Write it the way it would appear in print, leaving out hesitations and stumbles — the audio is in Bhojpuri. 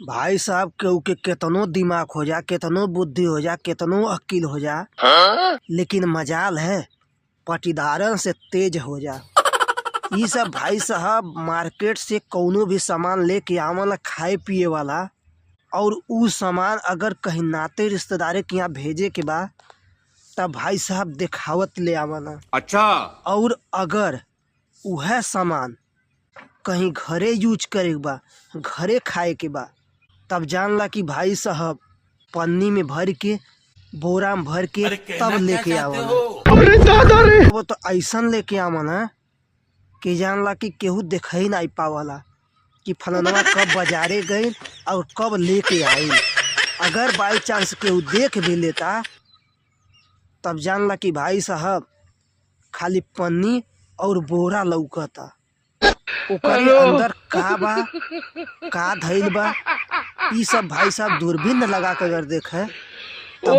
भाई साहब केहू के केतनो दिमाग हो जा, केतनो बुद्धि हो जा, केतनो अक्ल हो जा, लेकिन मजाल है पटीदारन से तेज हो जा। ई सब भाई साहब मार्केट से कौनो भी सामान लेके आवला खाए पिए वाला, और ऊ सामान अगर कहीं नाते रिश्तेदारे के यहाँ भेजे के बा तब भाई साहब देखावत ले आवला। अच्छा। और अगर वह सामान कहीं घरे यूज करे के बा, घरे खाए के बा, तब जानला कि भाई साहब पन्नी में भर के, बोरा में भर के तब लेके आवला। वो तो ऐसन लेके आवला कि जानला कि केहू देख ही नहीं पावला कि फलनवा कब बाजारे गए और कब लेके आई। अगर बाई चांस केहू देख भी लेता तब जानला कि भाई साहब खाली पन्नी और बोरा लौकता, ओकरे अंदर का बा, का धइल बा, ई सब भाई साहब दूरबीन लगा कर अगर देखे तब